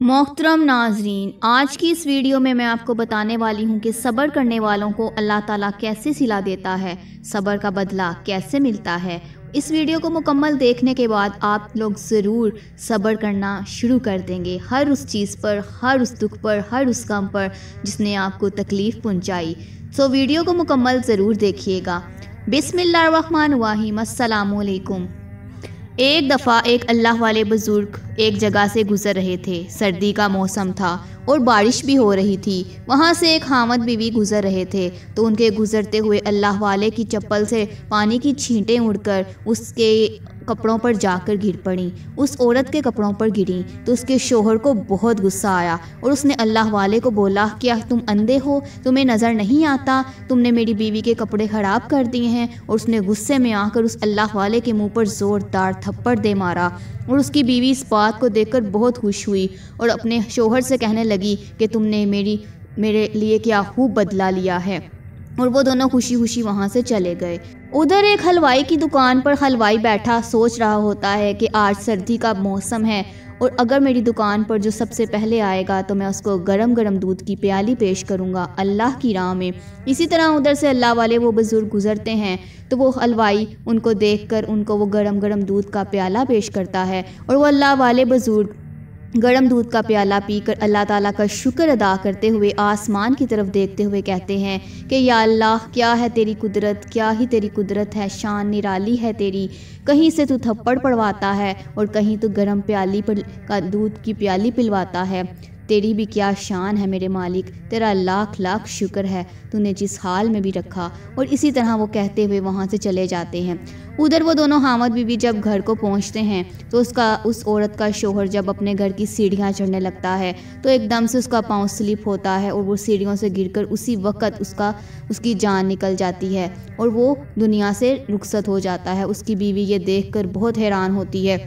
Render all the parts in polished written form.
محترم ناظرین، آج کی اس ویڈیو میں آپ کو بتانے والی ہوں کہ صبر کرنے والوں کو اللہ تعالیٰ کیسے صلہ دیتا ہے، صبر کا بدلہ کیسے ملتا ہے۔ اس ویڈیو کو مکمل دیکھنے کے بعد آپ لوگ ضرور صبر کرنا شروع کر دیں گے، ہر اس چیز پر، ہر اس دکھ پر، ہر اس غم پر جس نے آپ کو تکلیف پہنچائی۔ سو ویڈیو کو مکمل ضرور دیکھیے گا۔ بسم اللہ الرحمن الرحیم۔ السلام علیکم۔ ایک دفعہ ایک اللہ والے بزرگ ایک جگہ سے گزر رہے تھے۔ سردی کا موسم تھا اور بارش بھی ہو رہی تھی۔ وہاں سے ایک خاوند بیوی گزر رہے تھے تو ان کے گزرتے ہوئے اللہ والے کی چپل سے پانی کی چھینٹیں اڑ کر اس کے کپڑوں پر جا کر گر پڑیں۔ اس عورت کے کپڑوں پر گریں تو اس کے شوہر کو بہت غصہ آیا اور اس نے اللہ والے کو بولا، کیا تم اندھے ہو؟ تمہیں نظر نہیں آتا؟ تم نے میری بیوی کے کپڑے خراب کر دیے ہیں۔ اور اس نے غصے میں آ کر اس اللہ والے کے منہ پر زوردار تھپڑ دے مارا۔ اور اس کی بیوی اس بات کو دیکھ کر بہت خوش ہوئی اور اپنے شوہر سے کہنے لگی کہ تم نے میرے لیے کیا خوب بدلہ لیا ہے۔ اور وہ دونوں خوشی خوشی وہاں سے چلے گئے۔ ادھر ایک حلوائی کی دکان پر حلوائی بیٹھا سوچ رہا ہوتا ہے کہ آج سردی کا موسم ہے اور اگر میری دکان پر جو سب سے پہلے آئے گا تو میں اس کو گرم گرم دودھ کی پیالی پیش کروں گا اللہ کی راہ میں۔ اسی طرح ادھر سے اللہ والے وہ بزرگ گزرتے ہیں تو وہ حلوائی ان کو دیکھ کر ان کو وہ گرم گرم دودھ کا پیالہ پیش کرتا ہے اور وہ اللہ والے بزرگ گرم دودھ کا پیالہ پی کر اللہ تعالیٰ کا شکر ادا کرتے ہوئے آسمان کی طرف دیکھتے ہوئے کہتے ہیں کہ یا اللہ، کیا ہے تیری قدرت، کیا ہی تیری قدرت ہے، شان نرالی ہے تیری۔ کہیں سے تو تھپڑ پڑواتا ہے اور کہیں تو گرم پیالی کا دودھ کی پیالی پلواتا ہے۔ تیری بھی کیا شان ہے میرے مالک، تیرا لاکھ لاکھ شکر ہے، تو نے جس حال میں بھی رکھا۔ اور اسی طرح وہ کہتے ہوئے وہاں سے چلے جاتے ہیں۔ ادھر وہ دونوں خاوند بیوی جب گھر کو پہنچتے ہیں تو اس عورت کا شوہر جب اپنے گھر کی سیڑھیاں چڑھنے لگتا ہے تو ایک دم سے اس کا پاؤں سلپ ہوتا ہے اور وہ سیڑھیوں سے گر کر اسی وقت اس کی جان نکل جاتی ہے اور وہ دنیا سے رخصت ہو جاتا ہے۔ اس کی بیوی یہ دیکھ کر بہت حیران ہوتی ہے۔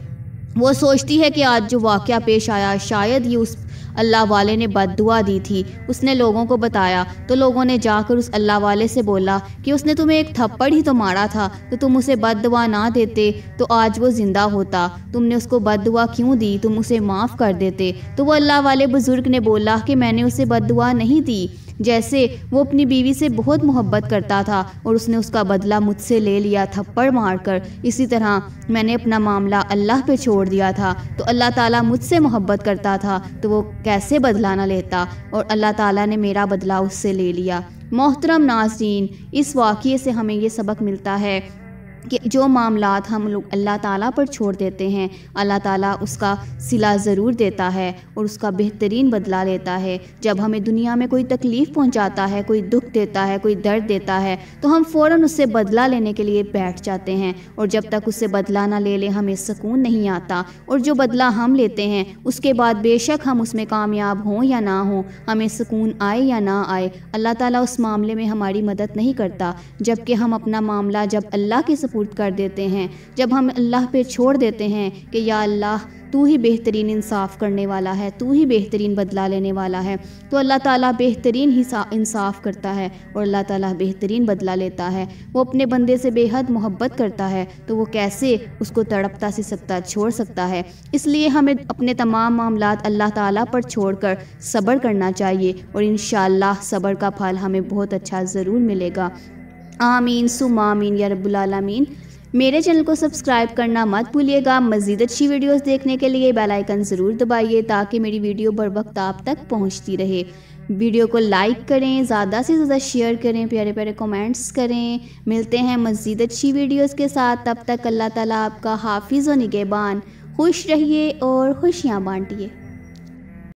وہ سوچتی ہے کہ آج جو واقعہ پیش آیا شاید یہ اس اللہ والے نے بد دعا دی تھی۔ اس نے لوگوں کو بتایا تو لوگوں نے جا کر اس اللہ والے سے بولا کہ اس نے تمہیں ایک تھپڑ ہی تو مارا تھا، تو تم اسے بد دعا نہ دیتے تو آج وہ زندہ ہوتا۔ تم نے اس کو بد دعا کیوں دی؟ تم اسے معاف کر دیتے۔ تو وہ اللہ والے بزرگ نے بولا کہ میں نے اسے بد دعا نہیں دی، جیسے وہ اپنی بیوی سے بہت محبت کرتا تھا اور اس نے اس کا بدلہ مجھ سے لے لیا تھپڑ مار کر، اسی طرح میں نے اپنا معاملہ اللہ پہ چھوڑ دیا تھا تو اللہ تعالیٰ مجھ سے محبت کرتا تھا تو وہ کیسے بدلہ نہ لیتا، اور اللہ تعالیٰ نے میرا بدلہ اس سے لے لیا۔ محترم ناظرین، اس واقعے سے ہمیں یہ سبق ملتا ہے کہ جو معاملات ہم لوگ اللہ تعالیٰ پر چھوڑ دیتے ہیں اللہ تعالیٰ اس کا صلہ ضرور دیتا ہے اور اس کا بہترین بدلہ لیتا ہے۔ جب ہمیں دنیا میں کوئی تکلیف پہنچاتا ہے، کوئی دکھ دیتا ہے، کوئی درد دیتا ہے تو ہم فوراً اس سے بدلہ لینے کے لیے بیٹھ جاتے ہیں، اور جب تک اس سے بدلہ نہ لے لیں ہمیں سکون نہیں آتا، اور جو بدلہ ہم لیتے ہیں اس کے بعد بے شک ہم اس میں کامیاب ہوں یا نہ ہوں، ہمیں سکون آئے یا نہ آئے، اللہ تعالیٰ اس معاملے میں ہماری مدد نہیں کرتا۔ جبکہ ہم اپنا معاملہ جب اللہ کے سپرد کر دیتے ہیں، جب ہم اللہ پہ چھوڑ دیتے ہیں کہ یا اللہ تو ہی بہترین انصاف کرنے والا ہے، تو ہی بہترین بدلہ لینے والا ہے، تو اللہ تعالیٰ بہترین ہی انصاف کرتا ہے اور اللہ تعالیٰ بہترین بدلہ لیتا ہے۔ وہ اپنے بندے سے بے حد محبت کرتا ہے تو وہ کیسے اس کو تڑپتا سی سکتا چھوڑ سکتا ہے۔ اس لیے ہمیں اپنے تمام معاملات اللہ تعالیٰ پر چھوڑ کر صبر کرنا چاہیے اور انشاءاللہ صبر کا پھل ہمیں بہت اچھا ضرور ملے گا۔ آمین ثم آمین یا رب العالمین۔ میرے چینل کو سبسکرائب کرنا مت بھولیے گا۔ مزید اچھی ویڈیوز دیکھنے کے لیے بیل آئیکن ضرور دبائیے تاکہ میری ویڈیو بر وقت آپ تک پہنچتی رہے۔ ویڈیو کو لائک کریں، زیادہ سے زیادہ شیئر کریں، پیارے پیارے کمنٹس کریں۔ ملتے ہیں مزید اچھی ویڈیوز کے ساتھ، تب تک اللہ تعالیٰ آپ کا حافظ و نگہبان۔ خوش رہیے اور خوشیاں بانٹیے۔